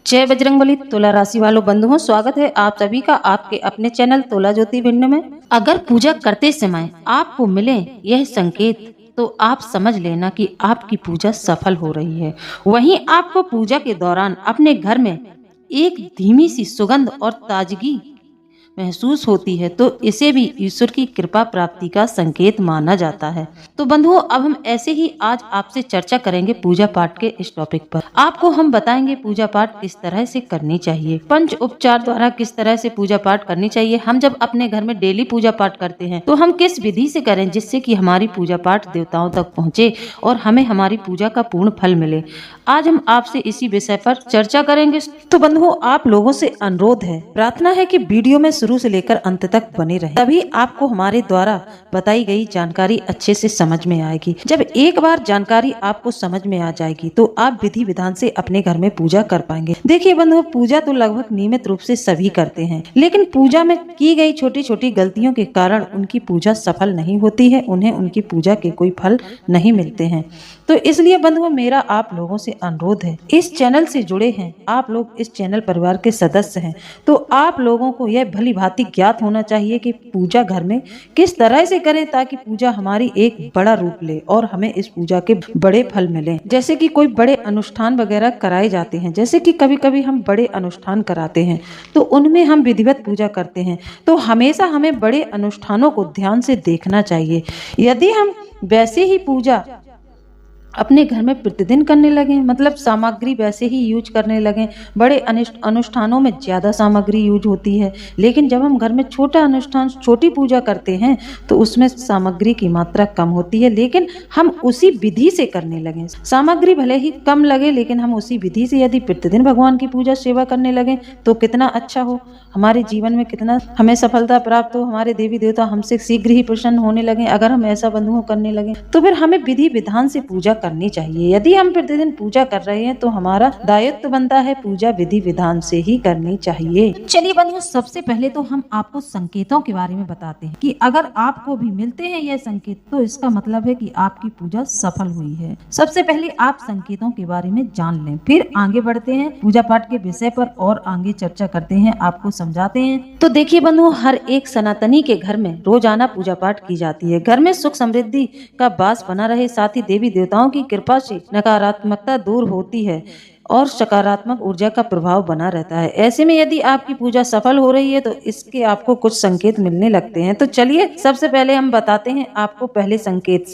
जय बजरंगबली। तुला राशि वालों बंधुओं, स्वागत है आप सभी का आपके अपने चैनल तुला ज्योति भिंड में। अगर पूजा करते समय आपको मिले यह संकेत तो आप समझ लेना कि आपकी पूजा सफल हो रही है। वहीं आपको पूजा के दौरान अपने घर में एक धीमी सी सुगंध और ताजगी महसूस होती है तो इसे भी ईश्वर की कृपा प्राप्ति का संकेत माना जाता है। तो बंधुओं, अब हम ऐसे ही आज आपसे चर्चा करेंगे पूजा पाठ के इस टॉपिक पर। आपको हम बताएंगे पूजा पाठ किस तरह से करनी चाहिए, पंच उपचार द्वारा किस तरह से पूजा पाठ करनी चाहिए। हम जब अपने घर में डेली पूजा पाठ करते हैं तो हम किस विधि से करें जिससे कि हमारी पूजा पाठ देवताओं तक पहुँचे और हमें हमारी पूजा का पूर्ण फल मिले। आज हम आपसे इसी विषय पर चर्चा करेंगे। तो बंधुओं, आप लोगों से अनुरोध है, प्रार्थना है कि वीडियो में शुरू से लेकर अंत तक बने रहें, तभी आपको हमारे द्वारा बताई गई जानकारी अच्छे से समझ में आएगी। जब एक बार जानकारी आपको समझ में आ जाएगी तो आप विधि विधान से अपने घर में पूजा कर पाएंगे। देखिए बंधुओं, पूजा तो लगभग नियमित रूप से सभी करते हैं, लेकिन पूजा में की गई छोटी छोटी गलतियों के कारण उनकी पूजा सफल नहीं होती है, उन्हें उनकी पूजा के कोई फल नहीं मिलते हैं। तो इसलिए बंधुओं, मेरा आप लोगों से अनुरोध है, इस चैनल से जुड़े हैं आप लोग, इस चैनल परिवार के सदस्य हैं, तो आप लोगों को यह भली भांति ज्ञात होना चाहिए कि पूजा घर में किस तरह से करें ताकि पूजा हमारी एक बड़ा रूप ले और हमें इस पूजा के बड़े फल मिले। जैसे कि कोई बड़े अनुष्ठान वगैरह कराए जाते हैं, जैसे कि कभी कभी हम बड़े अनुष्ठान कराते हैं तो उनमें हम विधिवत पूजा करते हैं, तो हमेशा हमें बड़े अनुष्ठानों को ध्यान से देखना चाहिए। यदि हम वैसे ही पूजा अपने घर में प्रतिदिन करने लगे, मतलब सामग्री वैसे ही यूज करने लगे, बड़े अनुष्ठानों में ज्यादा सामग्री यूज होती है, लेकिन जब हम घर में छोटा अनुष्ठान छोटी पूजा करते हैं तो उसमें सामग्री की मात्रा कम होती है, लेकिन हम उसी विधि से करने लगे, सामग्री भले ही कम लगे लेकिन हम उसी विधि से यदि प्रतिदिन भगवान की पूजा सेवा करने लगे तो कितना अच्छा हो, हमारे जीवन में कितना हमें सफलता प्राप्त हो, हमारे देवी देवता हमसे शीघ्र ही प्रसन्न होने लगे। अगर हम ऐसा बंधुओं करने लगे तो फिर हमें विधि विधान से पूजा करनी चाहिए। यदि हम प्रतिदिन पूजा कर रहे हैं तो हमारा दायित्व बनता है पूजा विधि विधान से ही करनी चाहिए। चलिए बंधुओं, सबसे पहले तो हम आपको संकेतों के बारे में बताते हैं कि अगर आपको भी मिलते हैं यह संकेत तो इसका मतलब है कि आपकी पूजा सफल हुई है। सबसे पहले आप संकेतों के बारे में जान लें, फिर आगे बढ़ते हैं पूजा पाठ के विषय पर और आगे चर्चा करते हैं, आपको समझाते हैं। तो देखिए बंधुओं, हर एक सनातनी के घर में रोजाना पूजा पाठ की जाती है। घर में सुख समृद्धि का वास बना रहे, साथ ही देवी देवताओं की कृपा से नकारात्मकता दूर होती है और सकारात्मक ऊर्जा का प्रभाव बना रहता है। ऐसे में यदि आपकी पूजा सफल हो रही है तो इसके आपको कुछ संकेत मिलने लगते हैं। तो चलिए सबसे पहले हम बताते हैं आपको पहले संकेत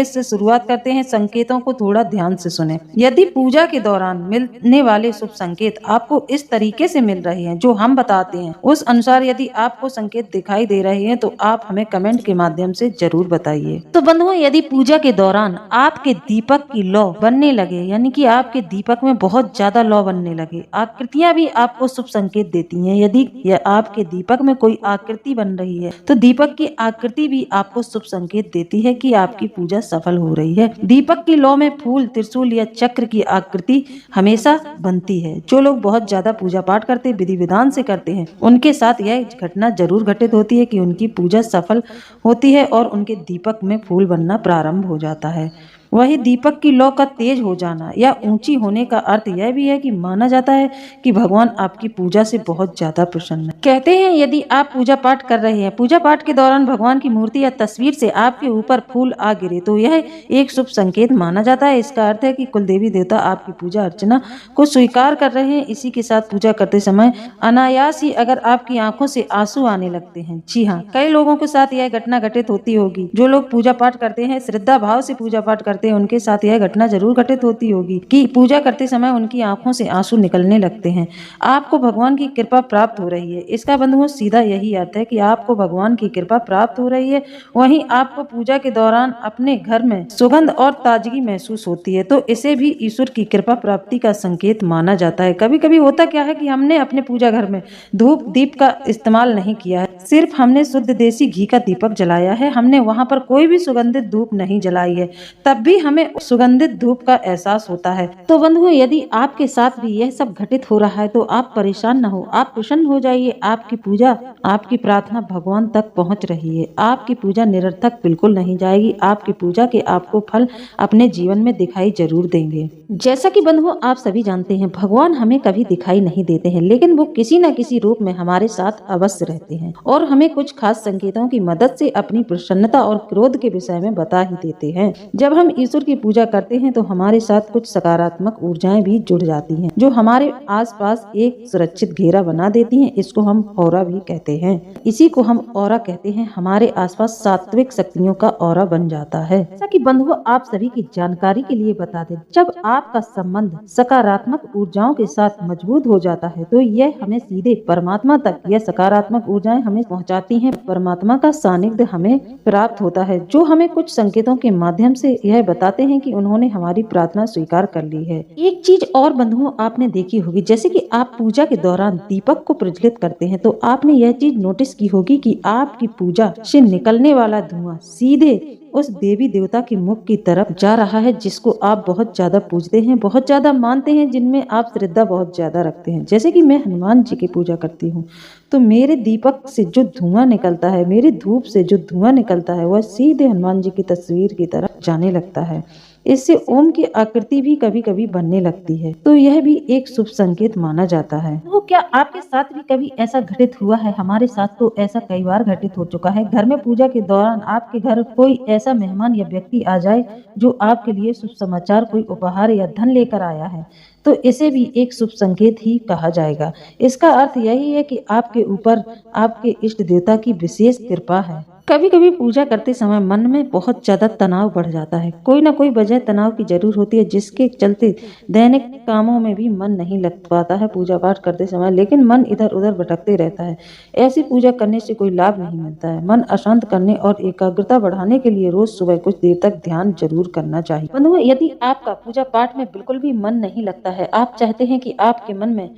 से शुरुआत करते हैं। संकेतों को थोड़ा ध्यान से सुने। यदि पूजा के दौरान मिलने वाले शुभ संकेत आपको इस तरीके से मिल रहे हैं जो हम बताते हैं, उस अनुसार यदि आपको संकेत दिखाई दे रहे हैं तो आप हमें कमेंट के माध्यम से जरूर बताइए। तो बंधुओं, यदि पूजा के दौरान आपके दीपक की लौ बनने लगे, यानी कि आपके दीपक में बहुत ज्यादा लौ बनने लगे, आकृतियां भी आपको शुभ संकेत देती हैं। यदि आपके दीपक में कोई आकृति बन रही है तो दीपक की आकृति भी आपको शुभ संकेत देती है कि आपकी पूजा सफल हो रही है। दीपक की लौ में फूल, त्रिशूल या चक्र की आकृति हमेशा बनती है। जो लोग बहुत ज्यादा पूजा पाठ करते, विधि विधान से करते हैं, उनके साथ यह घटना जरूर घटित होती है कि उनकी पूजा सफल होती है और उनके दीपक में फूल बनना प्रारंभ हो जाता है। वही दीपक की लौ का तेज हो जाना या ऊंची होने का अर्थ यह भी है कि माना जाता है कि भगवान आपकी पूजा से बहुत ज्यादा प्रसन्न है। कहते हैं यदि आप पूजा पाठ कर रहे हैं, पूजा पाठ के दौरान भगवान की मूर्ति या तस्वीर से आपके ऊपर फूल आ गिरे तो यह एक शुभ संकेत माना जाता है। इसका अर्थ है कि कुल देवी देवता आपकी पूजा अर्चना को स्वीकार कर रहे हैं। इसी के साथ पूजा करते समय अनायास ही अगर आपकी आंखों से आंसू आने लगते हैं, जी हाँ, कई लोगों के साथ यह घटना घटित होती होगी। जो लोग पूजा पाठ करते हैं, श्रद्धा भाव से पूजा पाठ करते हैं, उनके साथ यह घटना जरूर घटित होती होगी कि पूजा करते समय उनकी आंखों से आंसू निकलने लगते हैं। आपको भगवान की कृपा प्राप्त हो रही है। इसका बंधुओं सीधा यही अर्थ है कि आपको भगवान की कृपा प्राप्त हो रही है। वहीं आपको पूजा के दौरान अपने घर में सुगंध और ताजगी महसूस होती है, तो इसे भी ईश्वर की कृपा प्राप्ति का संकेत माना जाता है। कभी कभी होता क्या है कि हमने अपने पूजा घर में धूप दीप का इस्तेमाल नहीं किया है, सिर्फ हमने शुद्ध देसी घी का दीपक जलाया है, हमने वहां पर कोई भी सुगंधित धूप नहीं जलाई है, तब भी हमें सुगंधित धूप का एहसास होता है। तो बंधुओं, यदि आपके साथ भी यह सब घटित हो रहा है तो आप परेशान न हो, आप प्रसन्न हो जाइए। आपकी पूजा, आपकी प्रार्थना भगवान तक पहुंच रही है। आपकी पूजा निरर्थक बिल्कुल नहीं जाएगी। आपकी पूजा के आपको फल अपने जीवन में दिखाई जरूर देंगे। जैसा कि बंधुओं आप सभी जानते हैं, भगवान हमें कभी दिखाई नहीं देते हैं, लेकिन वो किसी न किसी रूप में हमारे साथ अवश्य रहते हैं और हमें कुछ खास संकेतों की मदद से अपनी प्रसन्नता और क्रोध के विषय में बता ही देते हैं। जब हम ईश्वर की पूजा करते हैं तो हमारे साथ कुछ सकारात्मक ऊर्जाएं भी जुड़ जाती हैं, जो हमारे आसपास एक सुरक्षित घेरा बना देती हैं। इसको हम ऑरा भी कहते हैं। इसी को हम ऑरा कहते हैं। हमारे आसपास सात्विक शक्तियों का ऑरा बन जाता है। जैसा कि बंधुओं आप सभी की जानकारी के लिए बता दें, जब आपका संबंध सकारात्मक ऊर्जाओं के साथ मजबूत हो जाता है तो यह हमें सीधे परमात्मा तक, यह सकारात्मक ऊर्जाएं हमें पहुंचाती हैं। परमात्मा का सानिध्य हमें प्राप्त होता है, जो हमें कुछ संकेतों के माध्यम से यह बताते हैं कि उन्होंने हमारी प्रार्थना स्वीकार कर ली है। एक चीज और बंधुओं आपने देखी होगी, जैसे कि आप पूजा के दौरान दीपक को प्रज्वलित करते हैं तो आपने यह चीज नोटिस की होगी कि आपकी पूजा से निकलने वाला धुआं सीधे उस देवी देवता के मुख की तरफ जा रहा है, जिसको आप बहुत ज्यादा पूजते हैं, बहुत ज्यादा मानते हैं, जिनमें आप श्रद्धा बहुत ज्यादा रखते हैं। जैसे कि मैं हनुमान जी की पूजा करती हूँ तो मेरे दीपक से जो धुआं निकलता है, मेरे धूप से जो धुआं निकलता है, वह सीधे हनुमान जी की तस्वीर की तरफ जाने लगता है। इससे ओम की आकृति भी कभी कभी बनने लगती है, तो यह भी एक शुभ संकेत माना जाता है। तो क्या आपके साथ भी कभी ऐसा घटित हुआ है? हमारे साथ तो ऐसा कई बार घटित हो चुका है। घर में पूजा के दौरान आपके घर कोई ऐसा मेहमान या व्यक्ति आ जाए जो आपके लिए शुभ समाचार, कोई उपहार या धन लेकर आया है, तो इसे भी एक शुभ संकेत ही कहा जाएगा। इसका अर्थ यही है कि आपके ऊपर आपके इष्ट देवता की विशेष कृपा है। कभी कभी पूजा करते समय मन में बहुत ज्यादा तनाव बढ़ जाता है। कोई ना कोई वजह तनाव की जरूर होती है, जिसके चलते दैनिक कामों में भी मन नहीं लग पाता है पूजा पाठ करते समय, लेकिन मन इधर उधर भटकते रहता है। ऐसी पूजा करने से कोई लाभ नहीं मिलता है। मन अशांत करने और एकाग्रता बढ़ाने के लिए रोज सुबह कुछ देर तक ध्यान जरूर करना चाहिए। बंधुओं, यदि आपका पूजा पाठ में बिल्कुल भी मन नहीं लगता है, आप चाहते हैं कि आपके मन में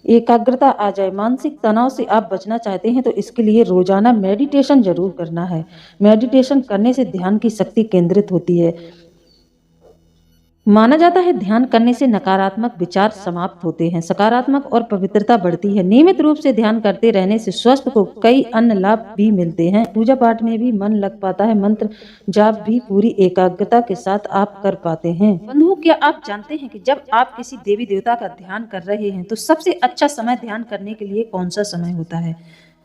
एकाग्रता आ जाए, मानसिक तनाव से आप बचना चाहते हैं, तो इसके लिए रोजाना मेडिटेशन जरूर करना है। मेडिटेशन करने से ध्यान की शक्ति केंद्रित होती है। माना जाता है ध्यान करने से नकारात्मक विचार समाप्त होते हैं, सकारात्मक और पवित्रता बढ़ती है। नियमित रूप से ध्यान करते रहने से स्वास्थ्य को कई अन्य लाभ भी मिलते हैं। पूजा पाठ में भी मन लग पाता है। मंत्र जाप भी पूरी एकाग्रता के साथ आप कर पाते हैं। बंधुओं, क्या आप जानते हैं कि जब आप किसी देवी देवता का ध्यान कर रहे हैं तो सबसे अच्छा समय ध्यान करने के लिए कौन सा समय होता है?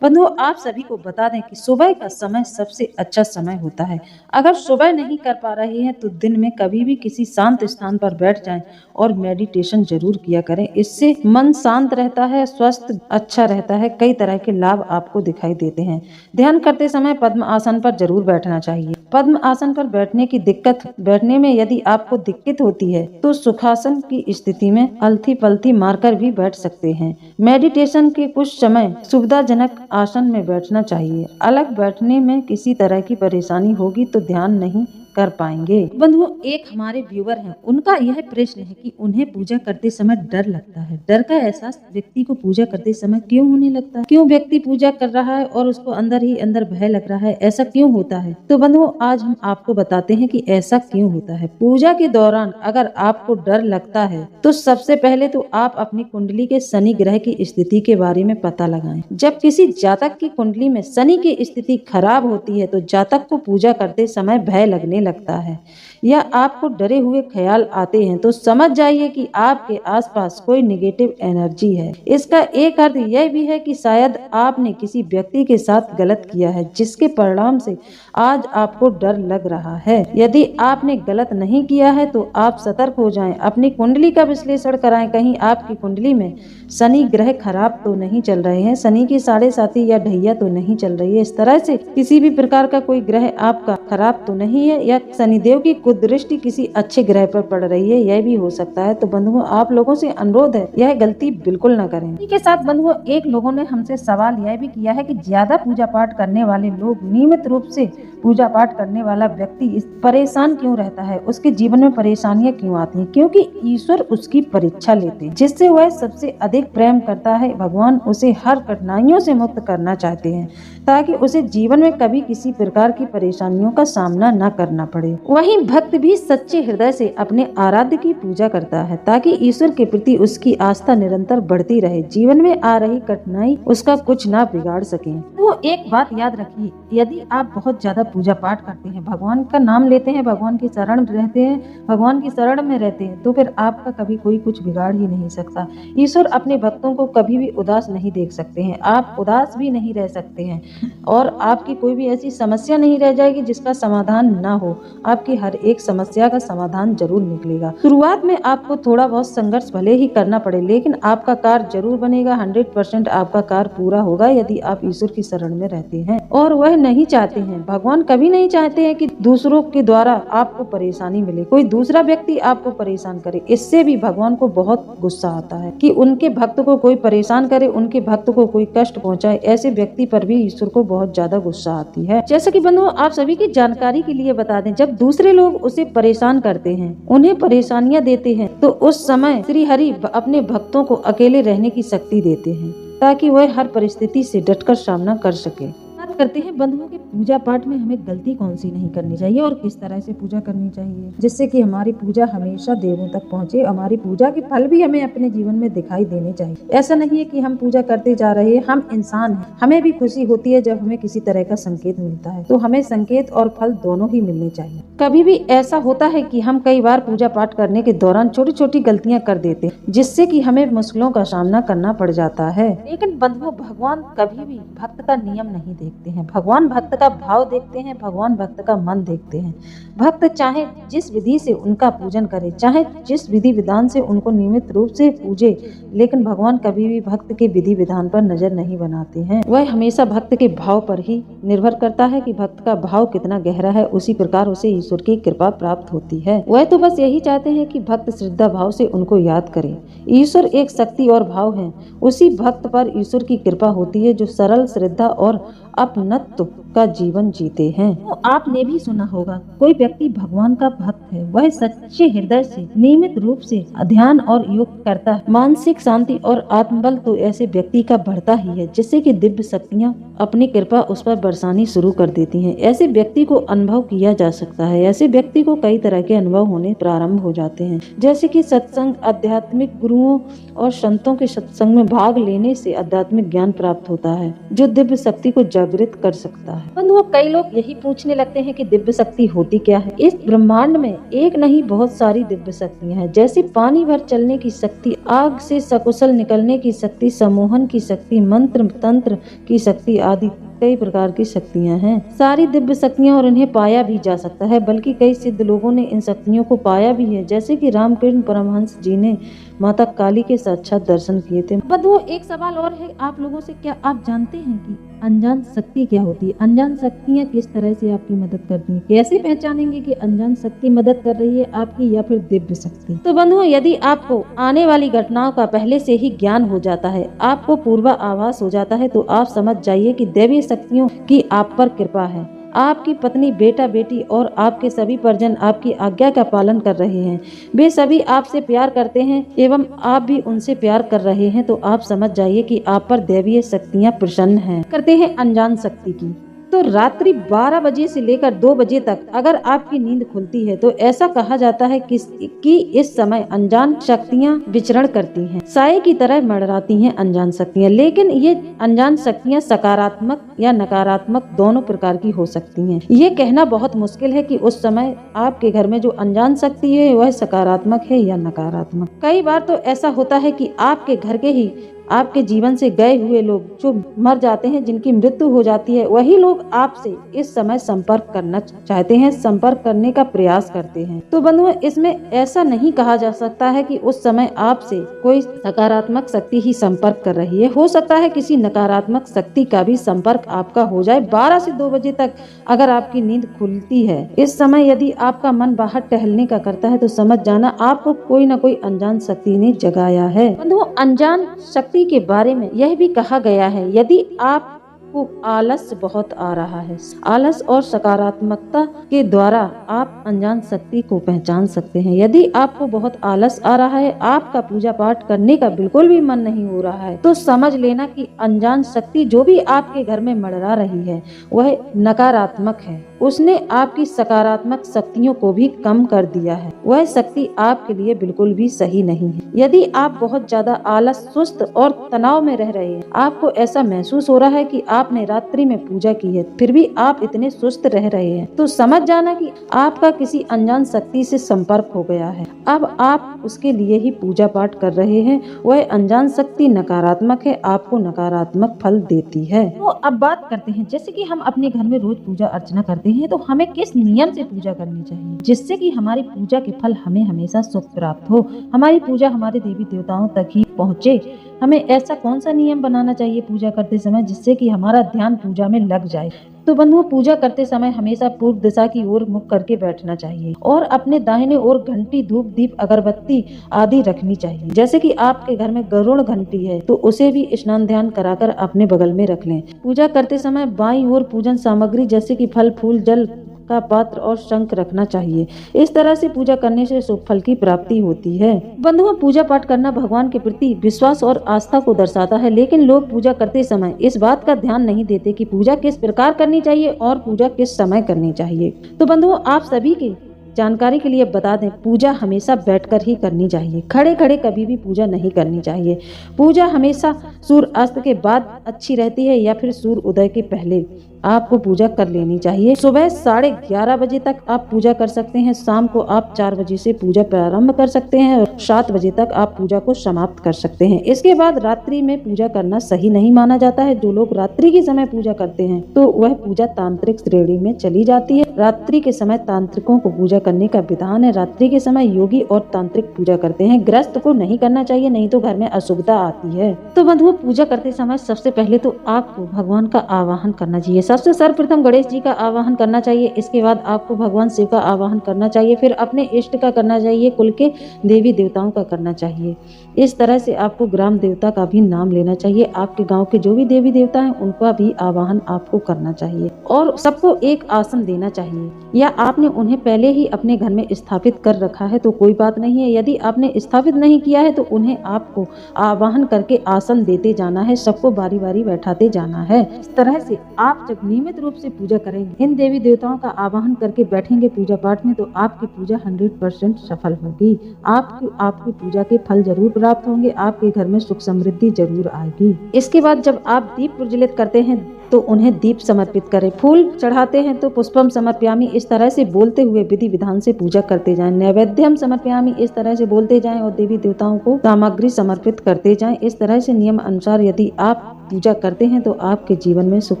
बंधुओं, आप सभी को बता दें कि सुबह का समय सबसे अच्छा समय होता है। अगर सुबह नहीं कर पा रहे हैं तो दिन में कभी भी किसी शांत स्थान पर बैठ जाएं और मेडिटेशन जरूर किया करें। इससे मन शांत रहता है, स्वास्थ्य अच्छा रहता है, कई तरह के लाभ आपको दिखाई देते हैं। ध्यान करते समय पद्म आसन पर जरूर बैठना चाहिए। पद्म आसन पर बैठने में यदि आपको दिक्कत होती है तो सुखासन की स्थिति में अलथी पलथी मारकर भी बैठ सकते हैं। मेडिटेशन के कुछ समय सुविधाजनक आसन में बैठना चाहिए। अलग बैठने में किसी तरह की परेशानी होगी तो ध्यान नहीं कर पाएंगे। बंधुओं, एक हमारे व्यूअर हैं, उनका यह प्रश्न है कि उन्हें पूजा करते समय डर लगता है। डर का एहसास व्यक्ति को पूजा करते समय क्यों होने लगता है? क्यों व्यक्ति पूजा कर रहा है और उसको अंदर ही अंदर भय लग रहा है? ऐसा क्यों होता है? तो बंधुओं, आज हम आपको बताते हैं कि ऐसा क्यों होता है। पूजा के दौरान अगर आपको डर लगता है तो सबसे पहले तो आप अपनी कुंडली के शनि ग्रह की स्थिति के बारे में पता लगाएं। जब किसी जातक की कुंडली में शनि की स्थिति खराब होती है तो जातक को पूजा करते समय भय लगने लगता है या आपको डरे हुए ख्याल आते हैं, तो समझ जाइए कि आपके आसपास कोई नेगेटिव एनर्जी है। इसका एक अर्थ यह भी है कि शायद आपने किसी व्यक्ति के साथ गलत किया है, जिसके परिणाम से आज आपको डर लग रहा है। यदि आपने गलत नहीं किया है तो आप सतर्क हो जाएं, अपनी कुंडली का विश्लेषण कराएं। कहीं आपकी कुंडली में शनि ग्रह खराब तो नहीं चल रहे हैं, शनि की 7.5 या ढैया तो नहीं चल रही है, इस तरह से किसी भी प्रकार का कोई ग्रह आपका खराब तो नहीं है, या शनिदेव की कुदृष्टि किसी अच्छे ग्रह पर पड़ रही है, यह भी हो सकता है। तो बंधुओं, आप लोगों से अनुरोध है, यह गलती बिल्कुल न करें। इसी के साथ बंधुओं, एक लोगों ने हमसे सवाल यह भी किया है कि ज्यादा पूजा पाठ करने वाले लोग, नियमित रूप से पूजा पाठ करने वाला व्यक्ति परेशान क्यों रहता है, उसके जीवन में परेशानियां क्यों आती हैं? क्योंकि ईश्वर उसकी परीक्षा लेते हैं, जिससे वह सबसे अधिक प्रेम करता है। भगवान उसे हर कठिनाइयों से मुक्त करना चाहते हैं ताकि उसे जीवन में कभी किसी प्रकार की परेशानियों का सामना न करना करना पड़े। वहीं भक्त भी सच्चे हृदय से अपने आराध्य की पूजा करता है ताकि ईश्वर के प्रति उसकी आस्था निरंतर बढ़ती रहे, जीवन में आ रही कठिनाई उसका कुछ ना बिगाड़ सके। तो एक बात याद रखिए, यदि आप बहुत ज्यादा पूजा पाठ करते हैं, भगवान का नाम लेते हैं, भगवान की शरण रहते हैं, भगवान की शरण में रहते हैं, तो फिर आपका कभी कोई कुछ बिगाड़ ही नहीं सकता। ईश्वर अपने भक्तों को कभी भी उदास नहीं देख सकते हैं, आप उदास भी नहीं रह सकते हैं और आपकी कोई भी ऐसी समस्या नहीं रह जाएगी जिसका समाधान ना हो। आपकी हर एक समस्या का समाधान जरूर निकलेगा। शुरुआत में आपको थोड़ा बहुत संघर्ष भले ही करना पड़े, लेकिन आपका कार्य जरूर बनेगा। 100% आपका कार्य पूरा होगा यदि आप ईश्वर की शरण में रहते हैं और वह नहीं चाहते हैं, भगवान कभी नहीं चाहते हैं कि दूसरों के द्वारा आपको परेशानी मिले, कोई दूसरा व्यक्ति आपको परेशान करे। इससे भी भगवान को बहुत गुस्सा आता है कि उनके भक्त को कोई परेशान करे, उनके भक्त को कोई कष्ट पहुंचाए। ऐसे व्यक्ति पर भी ईश्वर को बहुत ज्यादा गुस्सा आती है। जैसा कि बंधुओं, आप सभी की जानकारी के लिए बता दें, जब दूसरे लोग उसे परेशान करते हैं, उन्हें परेशानियां देते हैं, तो उस समय श्री हरि अपने भक्तों को अकेले रहने की शक्ति देते हैं ताकि वह हर परिस्थिति से डटकर सामना कर सके। बात करते हैं बंधुओं के पूजा पाठ में हमें गलती कौन सी नहीं करनी चाहिए और किस तरह से पूजा करनी चाहिए, जिससे कि हमारी पूजा हमेशा देवों तक पहुंचे, हमारी पूजा के फल भी हमें अपने जीवन में दिखाई देने चाहिए। ऐसा नहीं है कि हम पूजा करते जा रहे हैं, हम इंसान हैं, हमें भी खुशी होती है जब हमें किसी तरह का संकेत मिलता है, तो हमें संकेत और फल दोनों ही मिलने चाहिए। कभी भी ऐसा होता है कि हम कई बार पूजा पाठ करने के दौरान छोटी छोटी गलतियां कर देते हैं, जिससे कि हमें मुश्किलों का सामना करना पड़ जाता है। लेकिन बंधुओं, भगवान कभी भी भक्त का नियम नहीं देखते हैं, भगवान भक्त का भाव देखते हैं, भगवान भक्त का मन देखते हैं। भक्त चाहे जिस विधि से उनका पूजन करे, चाहे जिस विधि विधान से उनको नियमित रूप से पूजे, लेकिन भगवान कभी भी भक्त के विधि विधान पर नजर नहीं बनाते हैं। वह हमेशा भक्त के भाव पर ही निर्भर करता है कि भक्त का भाव कितना गहरा है, उसी प्रकार उसे ईश्वर की कृपा प्राप्त होती है। वह तो बस यही चाहते हैं कि भक्त श्रद्धा भाव से उनको याद करे। ईश्वर एक शक्ति और भाव है, उसी भक्त पर ईश्वर की कृपा होती है जो सरल, श्रद्धा और अपनत्व का जीवन जीते हैं। तो आपने भी सुना होगा, कोई व्यक्ति भगवान का भक्त है, वह सच्चे हृदय से नियमित रूप से ध्यान और योग करता है, मानसिक शांति और आत्मबल तो ऐसे व्यक्ति का बढ़ता ही है, जिससे कि दिव्य शक्तियां अपनी कृपा उस पर बरसानी शुरू कर देती हैं। ऐसे व्यक्ति को अनुभव किया जा सकता है, ऐसे व्यक्ति को कई तरह के अनुभव होने प्रारंभ हो जाते हैं, जैसे कि सत्संग, आध्यात्मिक गुरुओं और संतों के सत्संग में भाग लेने से आध्यात्मिक ज्ञान प्राप्त होता है, जो दिव्य शक्ति को जागृत कर सकता है। बंधुओं, कई लोग यही पूछने लगते हैं कि दिव्य शक्ति होती क्या है। इस ब्रह्मांड में एक नहीं बहुत सारी दिव्य शक्तियां हैं, जैसे पानी भर चलने की शक्ति, आग से सकुशल निकलने की शक्ति, सम्मोहन की शक्ति, मंत्र तंत्र की शक्ति आदि कई प्रकार की शक्तियां हैं। सारी दिव्य शक्तियां और इन्हें पाया भी जा सकता है, बल्कि कई सिद्ध लोगों ने इन शक्तियों को पाया भी है, जैसे कि रामकृष्ण परमहंस जी ने माता काली के साक्षात दर्शन किए थे। बंधुओं, एक सवाल और है आप लोगों से, क्या आप जानते हैं कि अनजान शक्ति क्या होती है? अनजान शक्तियाँ किस तरह से आपकी मदद करती हैं? कैसे पहचानेंगे कि अनजान शक्ति मदद कर रही है आपकी या फिर दिव्य शक्ति? तो बंधुओं, यदि आपको आने वाली घटनाओं का पहले से ही ज्ञान हो जाता है, आपको पूर्वाभास हो जाता है, तो आप समझ जाइए कि दैवीय शक्तियों की आप पर कृपा है। आपकी पत्नी, बेटा, बेटी और आपके सभी परिजन आपकी आज्ञा का पालन कर रहे हैं। वे सभी आपसे प्यार करते हैं एवं आप भी उनसे प्यार कर रहे हैं, तो आप समझ जाइए कि आप पर दैवीय शक्तियां प्रसन्न हैं। करते हैं अनजान शक्ति की, तो रात्रि 12 बजे से लेकर 2 बजे तक अगर आपकी नींद खुलती है, तो ऐसा कहा जाता है कि इस समय अनजान शक्तियां विचरण करती हैं, साए की तरह मंडराती हैं अनजान शक्तियां। लेकिन ये अनजान शक्तियां सकारात्मक या नकारात्मक दोनों प्रकार की हो सकती हैं। ये कहना बहुत मुश्किल है कि उस समय आपके घर में जो अनजान शक्ति है वह सकारात्मक है या नकारात्मक। कई बार तो ऐसा होता है कि आपके घर के ही आपके जीवन से गए हुए लोग जो मर जाते हैं, जिनकी मृत्यु हो जाती है, वही लोग आपसे इस समय संपर्क करना चाहते हैं, संपर्क करने का प्रयास करते हैं। तो बंधुओं, इसमें ऐसा नहीं कहा जा सकता है कि उस समय आपसे कोई सकारात्मक शक्ति ही संपर्क कर रही है। हो सकता है किसी नकारात्मक शक्ति का भी संपर्क आपका हो जाए। 12 से 2 बजे तक अगर आपकी नींद खुलती है, इस समय यदि आपका मन बाहर टहलने का करता है, तो समझ जाना आपको कोई न कोई अनजान शक्ति ने जगाया है। बंधुओं, अनजान शक्ति के बारे में यह भी कहा गया है, यदि आपको आलस बहुत आ रहा है, आलस और सकारात्मकता के द्वारा आप अनजान शक्ति को पहचान सकते हैं। यदि आपको बहुत आलस आ रहा है, आपका पूजा पाठ करने का बिल्कुल भी मन नहीं हो रहा है, तो समझ लेना कि अनजान शक्ति जो भी आपके घर में मंडरा रही है वह नकारात्मक है। उसने आपकी सकारात्मक शक्तियों को भी कम कर दिया है। वह शक्ति आपके लिए बिल्कुल भी सही नहीं है। यदि आप बहुत ज्यादा आलस, सुस्त और तनाव में रह रहे हैं, आपको ऐसा महसूस हो रहा है कि आपने रात्रि में पूजा की है फिर भी आप इतने सुस्त रह रहे हैं, तो समझ जाना कि आपका किसी अनजान शक्ति से संपर्क हो गया है। अब आप उसके लिए ही पूजा पाठ कर रहे हैं। वह अनजान शक्ति नकारात्मक है, आपको नकारात्मक फल देती है। तो अब बात करते हैं, जैसे कि हम अपने घर में रोज पूजा अर्चना करते हैं तो हमें किस नियम से पूजा करनी चाहिए जिससे कि हमारी पूजा के फल हमें हमेशा सुख प्राप्त हो, हमारी पूजा हमारे देवी देवताओं तक ही पहुँचे। हमें ऐसा कौन सा नियम बनाना चाहिए पूजा करते समय जिससे कि हमारा ध्यान पूजा में लग जाए। तो बंधुओं, पूजा करते समय हमेशा पूर्व दिशा की ओर मुख करके बैठना चाहिए और अपने दाहिने ओर घंटी, धूप, दीप, अगरबत्ती आदि रखनी चाहिए। जैसे कि आपके घर में गरुड़ घंटी है तो उसे भी स्नान ध्यान कराकर अपने बगल में रख लें। पूजा करते समय बाईं ओर पूजन सामग्री जैसे कि फल, फूल, जल का पात्र और शंख रखना चाहिए। इस तरह से पूजा करने से शुभ फल की प्राप्ति होती है। बंधुओं, पूजा पाठ करना भगवान के प्रति विश्वास और आस्था को दर्शाता है, लेकिन लोग पूजा करते समय इस बात का ध्यान नहीं देते कि पूजा किस प्रकार करनी चाहिए और पूजा किस समय करनी चाहिए। तो बंधुओं, आप सभी की जानकारी के लिए बता दें, पूजा हमेशा बैठकर ही करनी चाहिए। खड़े खड़े कभी भी पूजा नहीं करनी चाहिए। पूजा हमेशा सूर्य अस्त के बाद अच्छी रहती है या फिर सूर्य उदय के पहले आपको पूजा कर लेनी चाहिए। सुबह 11:30 बजे तक आप पूजा कर सकते हैं। शाम को आप 4 बजे से पूजा प्रारंभ कर सकते हैं और 7 बजे तक आप पूजा को समाप्त कर सकते हैं। इसके बाद रात्रि में पूजा करना सही नहीं माना जाता है। जो लोग रात्रि के समय पूजा करते हैं तो वह पूजा तांत्रिक श्रेणी में चली जाती है। रात्रि के समय तांत्रिकों को पूजा करने का विधान है। रात्रि के समय योगी और तांत्रिक पूजा करते हैं। गृहस्थ को नहीं करना चाहिए, नहीं तो घर में अशुभता आती है। तो बंधुओं, पूजा करते समय सबसे पहले तो आपको भगवान का आवाहन करना चाहिए। सबसे सर्वप्रथम गणेश जी का आवाहन करना चाहिए। इसके बाद आपको भगवान शिव का आवाहन करना चाहिए, फिर अपने इष्ट का करना चाहिए, कुल के देवी देवताओं का करना चाहिए। इस तरह से आपको ग्राम देवता का भी नाम लेना चाहिए। आपके गांव के जो भी देवी देवता हैं उनका भी आवाहन आपको करना चाहिए और सबको एक आसन देना चाहिए। या आपने उन्हें पहले ही अपने घर में स्थापित कर रखा है तो कोई बात नहीं है। यदि आपने स्थापित नहीं किया है तो उन्हें आपको आवाहन करके आसन देते जाना है, सबको बारी बारी बैठाते जाना है। इस तरह से आप जब नियमित रूप से पूजा करेंगे, इन देवी देवताओं का आवाहन करके बैठेंगे पूजा पाठ में, तो आपकी पूजा 100% सफल होगी। आपकी पूजा के फल जरूर प्राप्त होंगे। आपके घर में सुख समृद्धि जरूर आएगी। इसके बाद जब आप दीप प्रज्वलित करते हैं तो उन्हें दीप समर्पित करें। फूल चढ़ाते हैं तो पुष्पम समर्पयामि इस तरह से बोलते हुए विधि विधान से पूजा करते जाएं। नैवेद्यम समर्पयामि इस तरह से बोलते जाएं और देवी देवताओं को सामग्री समर्पित करते जाएं। इस तरह से नियम अनुसार यदि आप पूजा करते हैं तो आपके जीवन में सुख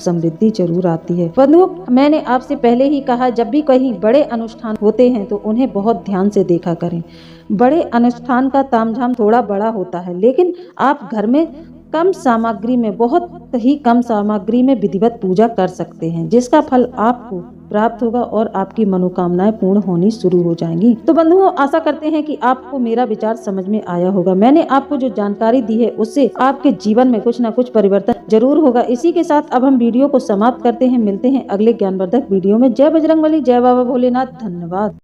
समृद्धि जरूर आती है। बंधुओं, मैंने आपसे पहले ही कहा, जब भी कहीं बड़े अनुष्ठान होते हैं तो उन्हें बहुत ध्यान से देखा करें। बड़े अनुष्ठान का तामझाम थोड़ा बड़ा होता है, लेकिन आप घर में कम सामग्री में, बहुत ही कम सामग्री में विधिवत पूजा कर सकते हैं, जिसका फल आपको प्राप्त होगा और आपकी मनोकामनाएं पूर्ण होनी शुरू हो जाएंगी। तो बंधुओं, आशा करते हैं कि आपको मेरा विचार समझ में आया होगा। मैंने आपको जो जानकारी दी है उससे आपके जीवन में कुछ न कुछ परिवर्तन जरूर होगा। इसी के साथ अब हम वीडियो को समाप्त करते हैं। मिलते हैं अगले ज्ञानवर्धक वीडियो में। जय बजरंगबली, जय बाबा भोलेनाथ। धन्यवाद।